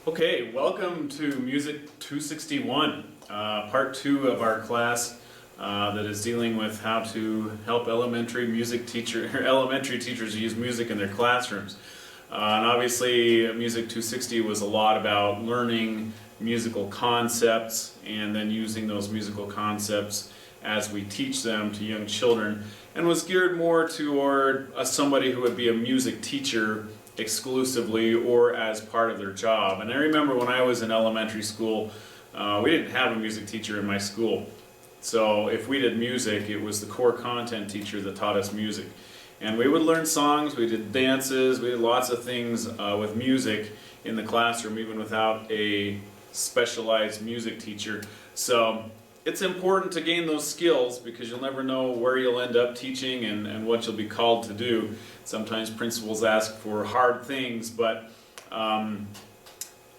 Okay, welcome to Music 261, part 2 of our class that is dealing with how to help elementary teachers use music in their classrooms. And obviously, Music 260 was a lot about learning musical concepts and then using those musical concepts as we teach them to young children, and was geared more toward somebody who would be a music teacher exclusively or as part of their job. And I remember when I was in elementary school, we didn't have a music teacher in my school. So if we did music, it was the core content teacher that taught us music. And we would learn songs, we did dances, we did lots of things with music in the classroom, even without a specialized music teacher. So it's important to gain those skills because you'll never know where you'll end up teaching and what you'll be called to do. Sometimes principals ask for hard things, but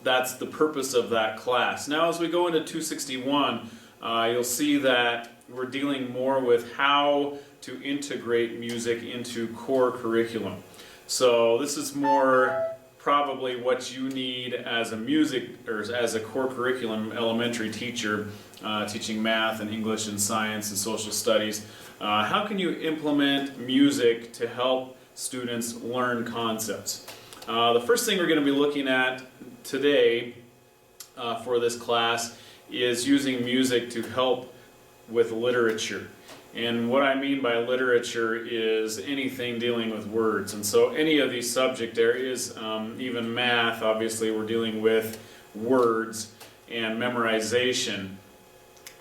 that's the purpose of that class. Now as we go into 261, you'll see that we're dealing more with how to integrate music into core curriculum. So this is more probably what you need as a music or as a core curriculum elementary teacher teaching math and English and science and social studies. How can you implement music to help students learn concepts? The first thing we're going to be looking at today for this class is using music to help with literature. And what I mean by literature is anything dealing with words. And so any of these subject areas, even math, obviously we're dealing with words and memorization.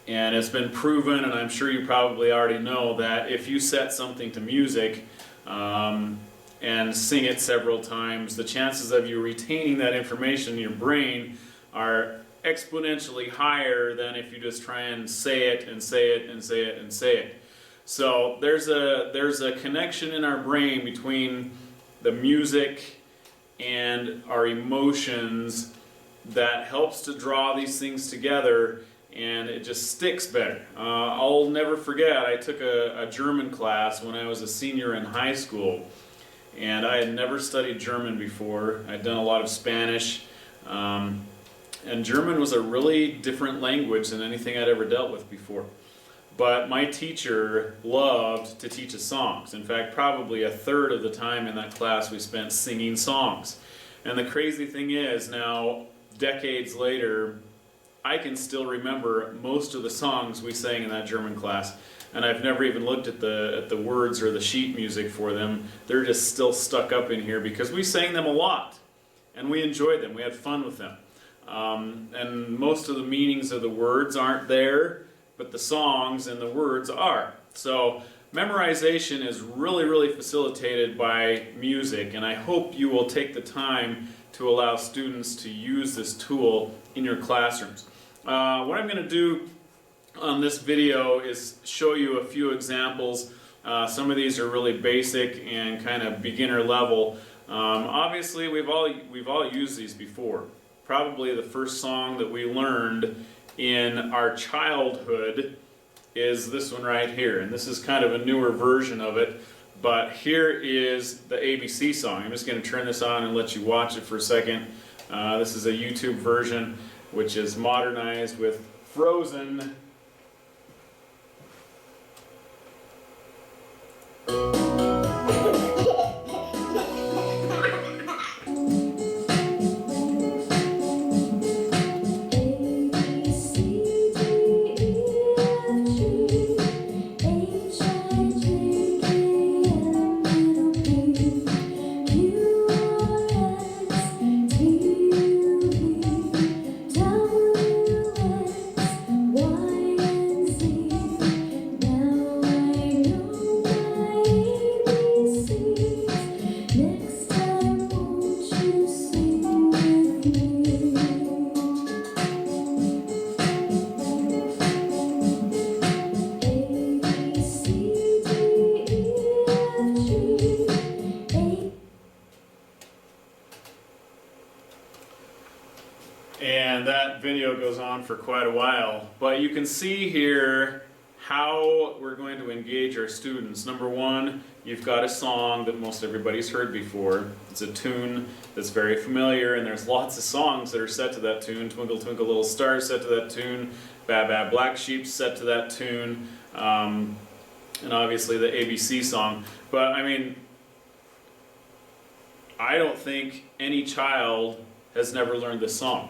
And it's been proven, and I'm sure you probably already know, that if you set something to music and sing it several times, the chances of you retaining that information in your brain are exponentially higher than if you just try and say it and say it and say it and say it. So there's a connection in our brain between the music and our emotions that helps to draw these things together, and it just sticks better. I'll never forget, I took a German class when I was a senior in high school, and I had never studied German before. I'd done a lot of Spanish, and German was a really different language than anything I'd ever dealt with before. But my teacher loved to teach us songs. In fact, probably a third of the time in that class we spent singing songs. And the crazy thing is, now, decades later, I can still remember most of the songs we sang in that German class. And I've never even looked at the words or the sheet music for them. They're just still stuck up in here because we sang them a lot. And we enjoyed them. We had fun with them. And most of the meanings of the words aren't there, but the songs and the words are. So memorization is really, really facilitated by music, and I hope you will take the time to allow students to use this tool in your classrooms. What I'm going to do on this video is show you a few examples. Some of these are really basic and kind of beginner level. Obviously, we've all used these before. Probably the first song that we learned in our childhood is this one right here, and this is kind of a newer version of it, but here is the ABC song. I'm just going to turn this on and let you watch it for a second. This is a YouTube version which is modernized with Frozen. And that video goes on for quite a while, but you can see here how we're going to engage our students. Number one, you've got a song that most everybody's heard before. It's a tune that's very familiar, and there's lots of songs that are set to that tune. Twinkle, Twinkle, Little Star set to that tune. Baa Baa Black Sheep set to that tune. And obviously the ABC song. But I mean, I don't think any child has never learned this song.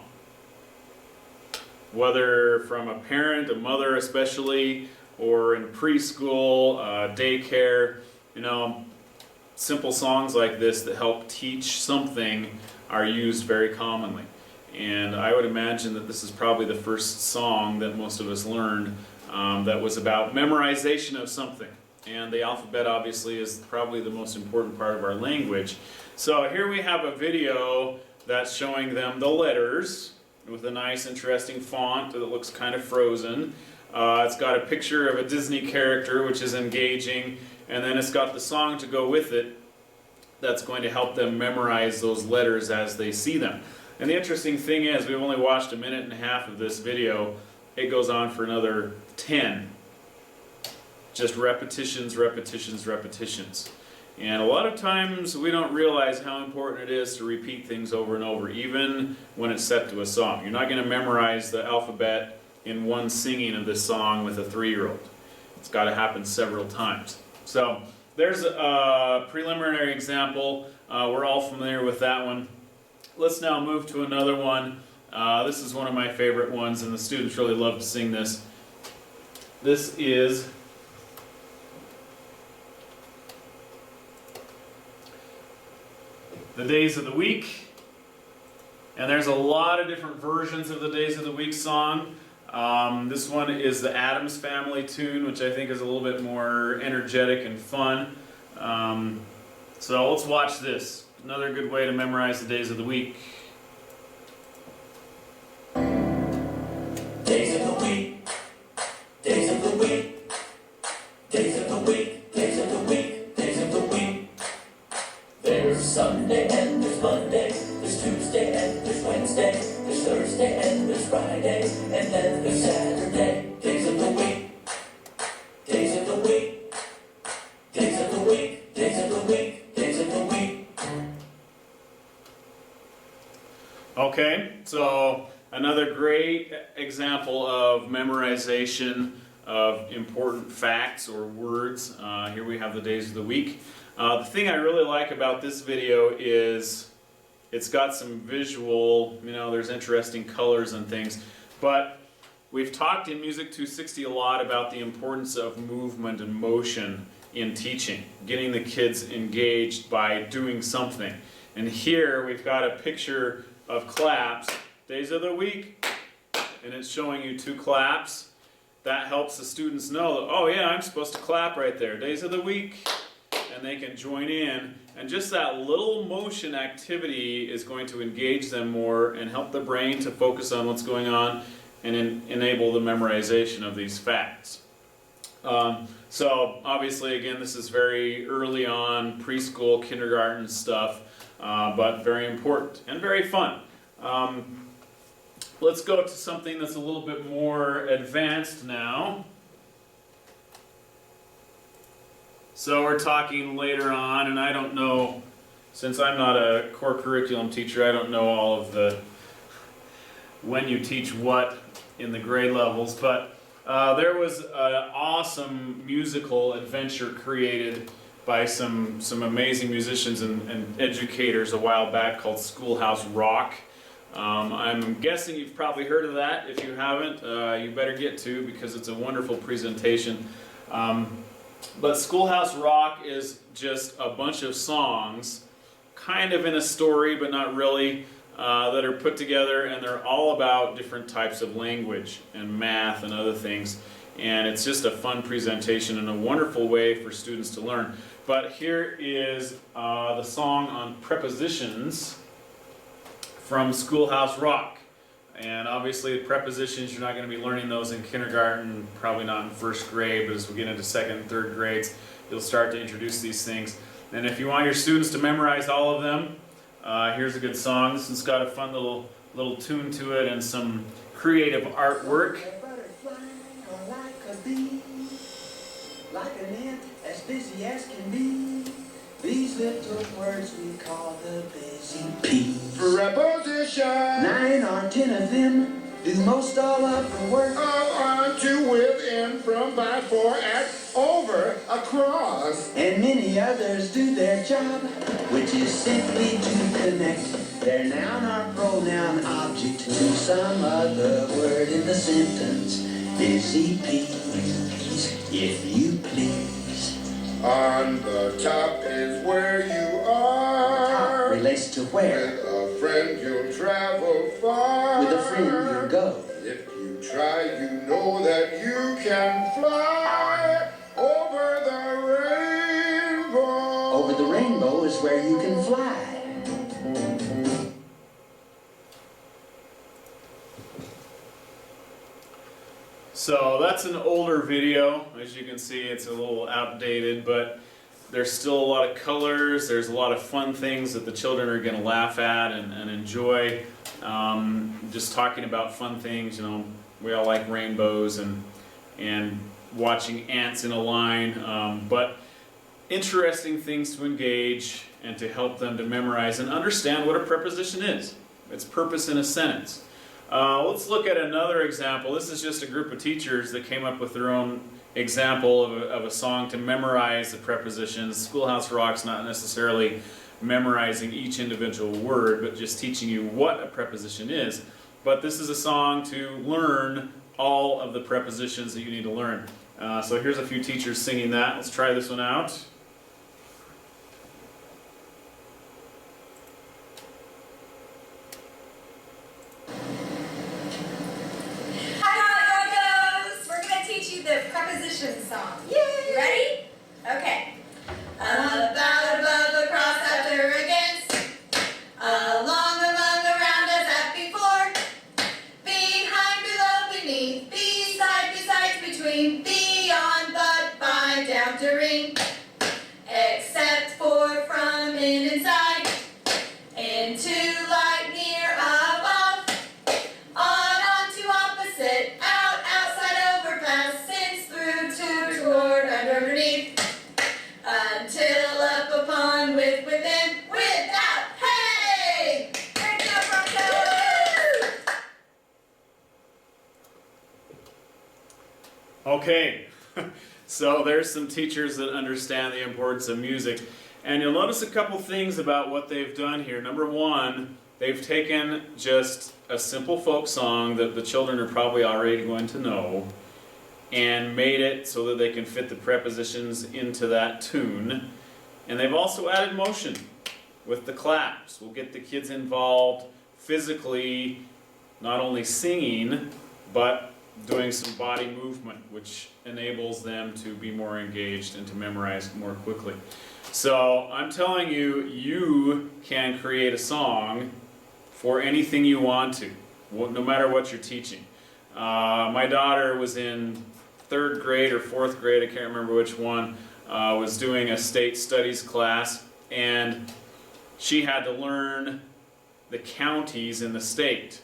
Whether from a parent, a mother especially, or in preschool, daycare, you know, simple songs like this that help teach something are used very commonly. And I would imagine that this is probably the first song that most of us learned that was about memorization of something. And the alphabet obviously is probably the most important part of our language. So here we have a video that's showing them the letters with a nice interesting font that looks kind of frozen. It's got a picture of a Disney character which is engaging, and then it's got the song to go with it that's going to help them memorize those letters as they see them. And the interesting thing is, we've only watched a minute and a half of this video. It goes on for another 10. Just repetitions, repetitions, repetitions. And a lot of times we don't realize how important it is to repeat things over and over, even when it's set to a song. You're not going to memorize the alphabet in one singing of this song with a 3-year-old. It's got to happen several times. So there's a preliminary example. We're all familiar with that one. Let's now move to another one. This is one of my favorite ones, and the students really love to sing this. This is the Days of the Week. And there's a lot of different versions of the Days of the Week song. This one is the Addams Family tune, which I think is a little bit more energetic and fun. So let's watch this. Another good way to memorize the days of the week. Days of the week, days of the week, days of the week, days of the week, days of the week. There's Sunday and there's Monday, there's Tuesday and there's Wednesday, there's Thursday and there's Friday, and then there's Saturday. Days of the week, days of the week, days of the week, days of the week, days of the week. Okay, so another great example of memorization of important facts or words. Here we have the days of the week. The thing I really like about this video is it's got some visual, you know, there's interesting colors and things. But we've talked in Music 260 a lot about the importance of movement and motion in teaching, getting the kids engaged by doing something. And here we've got a picture of claps, days of the week, and it's showing you 2 claps. That helps the students know that, oh yeah, I'm supposed to clap right there, days of the week, and they can join in. And just that little motion activity is going to engage them more and help the brain to focus on what's going on and enable the memorization of these facts. So obviously, again, this is very early on, preschool, kindergarten stuff, but very important and very fun. Let's go to something that's a little bit more advanced now. So we're talking later on, and I don't know, since I'm not a core curriculum teacher, I don't know all of the when you teach what in the grade levels, but there was an awesome musical adventure created by some amazing musicians and educators a while back called Schoolhouse Rock. I'm guessing you've probably heard of that. If you haven't, you better get to, because it's a wonderful presentation. But Schoolhouse Rock is just a bunch of songs, kind of in a story, but not really, that are put together, and they're all about different types of language and math and other things. And it's just a fun presentation and a wonderful way for students to learn. But here is the song on prepositions from Schoolhouse Rock. And obviously prepositions, you're not going to be learning those in kindergarten, probably not in first grade, but as we get into second and third grades, you'll start to introduce these things. And if you want your students to memorize all of them, here's a good song. This has got a fun little tune to it and some creative artwork. A butterfly or like a bee. busy as can be. These little words we call the busy bees. Preposition. 9 or 10 of them do most all of the work. On, to, with, in, from, by, for, at, over, across. And many others do their job, which is simply to connect their noun or pronoun object to some other word in the sentence. Busy bees, if you please. On the top is where you are. Top relates to where. With a friend you'll travel far. With a friend you'll go. If you try, you know that you can fly over the rainbow. Over the rainbow is where you can fly. So that's an older video. As you can see, it's a little outdated, but there's still a lot of colors. There's a lot of fun things that the children are going to laugh at and enjoy. Just talking about fun things, you know, we all like rainbows and watching ants in a line, but interesting things to engage and to help them to memorize and understand what a preposition is, its purpose in a sentence. Let's look at another example. This is just a group of teachers that came up with their own example of a song to memorize the prepositions. Schoolhouse Rock's not necessarily memorizing each individual word, but just teaching you what a preposition is. But this is a song to learn all of the prepositions that you need to learn. So here's a few teachers singing that. Let's try this one out. The Preposition Song. Yay! You ready? Okay. About, above, across, after, against. Along, among, around, as at before. Behind, below, beneath. Beside, besides, between. Beyond, but, by, down to ring. Except for, from, in, inside. Into, light, near, above. On, to, opposite. Out, outside, over, past. Toward, underneath, until up, upon, with, within, without. Hey! Great job, Bronco! Okay, so there's some teachers that understand the importance of music, and you'll notice a couple things about what they've done here. Number one, they've taken just a simple folk song that the children are probably already going to know, and made it so that they can fit the prepositions into that tune. And they've also added motion with the claps. We'll get the kids involved physically, not only singing, but doing some body movement, which enables them to be more engaged and to memorize more quickly. So I'm telling you, you can create a song for anything you want to, no matter what you're teaching. My daughter was in 3rd grade or 4th grade, I can't remember which one, was doing a state studies class, and she had to learn the counties in the state.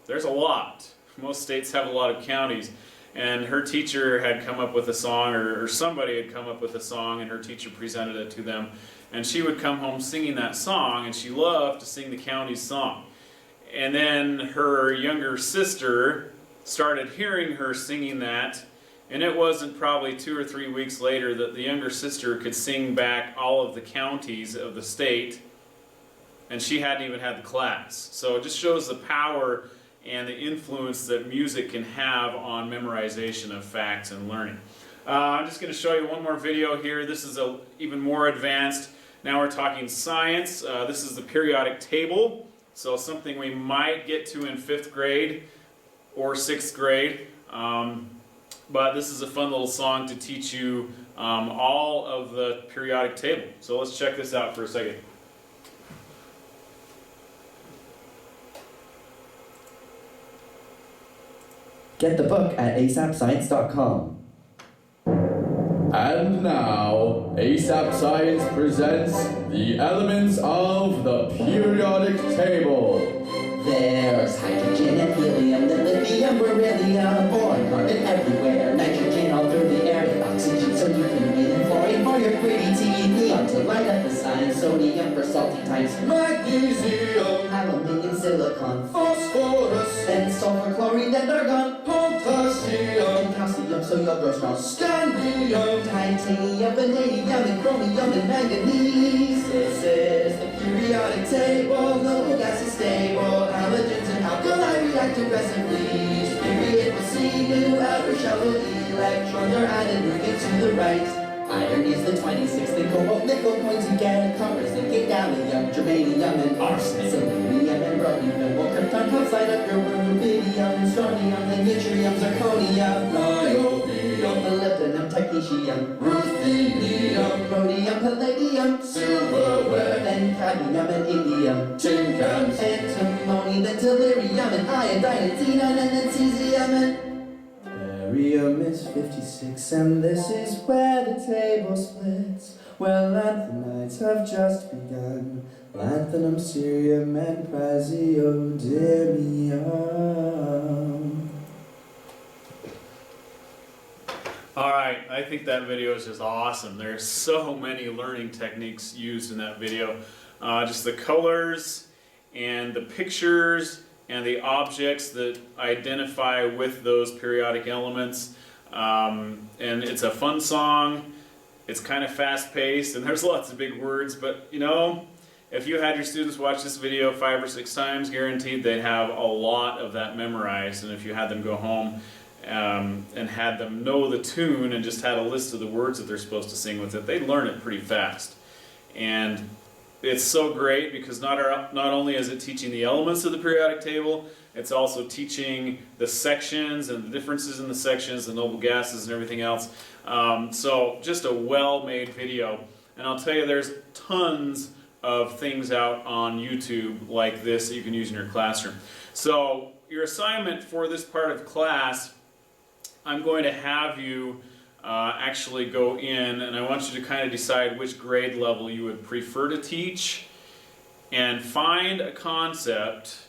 There's a lot. Most states have a lot of counties, and her teacher had come up with a song, or somebody had come up with a song, and her teacher presented it to them, and she would come home singing that song, and she loved to sing the county's song. And then her younger sister started hearing her singing that, and it wasn't probably 2 or 3 weeks later that the younger sister could sing back all of the counties of the state, and she hadn't even had the class. So it just shows the power and the influence that music can have on memorization of facts and learning. I'm just going to show you one more video here. This is even more advanced. Now we're talking science. This is the periodic table, so something we might get to in 5th grade or 6th grade. But this is a fun little song to teach you all of the periodic table. So let's check this out for a second. Get the book at asapscience.com. And now, ASAP Science presents the elements of the periodic table. There's hydrogen and helium, then lithium, beryllium, boron, carbon everywhere, nitrogen all through the air, oxygen so you can breathe, and fluorine, right at the sign. Sodium for salty types. Magnesium, Aluminium, silicon. phosphorus, Then sulfur, chlorine, and argon. potassium, Calcium, so you'll grow strong. scandium, Titanium, vanadium, and chromium, and manganese. This is the periodic table. No gas is stable. Halogens and alkali react aggressively. Each period will see new outer shell electrons are added, moving to the right. Iron is the 26th, then cobalt, nickel, coins again. Copper, zinc, gallium, germanium, and arsenic. Selenium and rhodium. Well, krypton helps light up your room. Rubidium, strontium, then yttrium, zirconium. niobium, Molybdenum, technetium, ruthenium, rhodium, palladium, silverware, then cadmium and indium, tin cans, antimony, then tellurium, and iodine, and xenon, and then cesium, and barium is 56, and this is where the table splits. Well, lanthanides have just begun. Lanthanum, cerium, and praseodymium. Alright, I think that video is just awesome. There's so many learning techniques used in that video. Just the colors and the pictures and the objects that identify with those periodic elements. And it's a fun song. It's kind of fast-paced and there's lots of big words, but you know, if you had your students watch this video 5 or 6 times, guaranteed they'd have a lot of that memorized. And if you had them go home and had them know the tune and just had a list of the words that they're supposed to sing with it, they'd learn it pretty fast. And it's so great because not only is it teaching the elements of the periodic table, it's also teaching the sections and the differences in the sections, the noble gases and everything else. So just a well-made video. And I'll tell you, there's tons of things out on YouTube like this that you can use in your classroom. So your assignment for this part of class, I'm going to have you actually go in, and I want you to kind of decide which grade level you would prefer to teach, and find a concept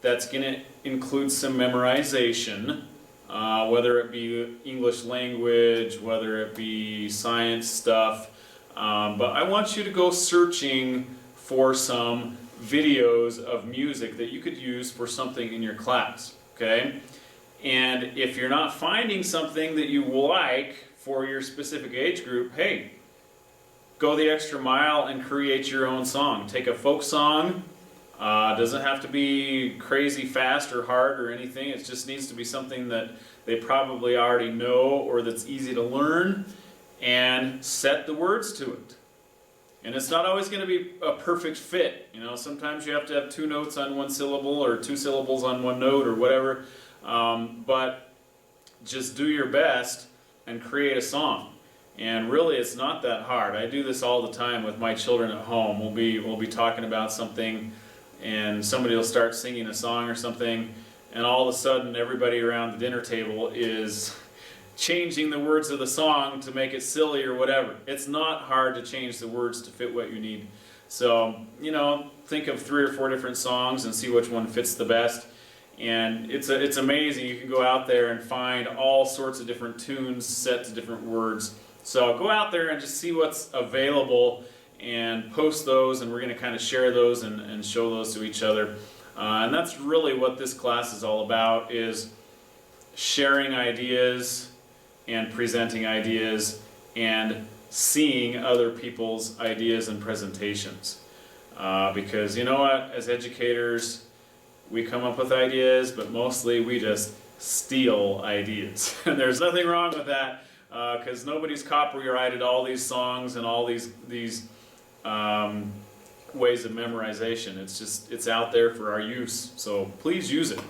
that's going to include some memorization, whether it be English language, whether it be science stuff, but I want you to go searching for some videos of music that you could use for something in your class, okay? And if you're not finding something that you like for your specific age group, hey, go the extra mile and create your own song. Take a folk song. Doesn't have to be crazy fast or hard or anything. It just needs to be something that they probably already know or that's easy to learn, and set the words to it. And it's not always going to be a perfect fit. You know, sometimes you have to have 2 notes on 1 syllable or 2 syllables on 1 note or whatever. But just do your best and create a song. And really, it's not that hard. I do this all the time with my children at home. We'll be talking about something, and somebody will start singing a song or something, and all of a sudden, everybody around the dinner table is changing the words of the song to make it silly or whatever. It's not hard to change the words to fit what you need. So, you know, think of 3 or 4 different songs and see which one fits the best. And it's amazing. You can go out there and find all sorts of different tunes set to different words. So go out there and just see what's available and post those, and we're going to kind of share those and show those to each other. And that's really what this class is all about, is sharing ideas and presenting ideas and seeing other people's ideas and presentations. Because you know what, as educators, we come up with ideas, but mostly we just steal ideas. And there's nothing wrong with that, because nobody's copyrighted all these songs and all these ways of memorization. It's out there for our use, so please use it.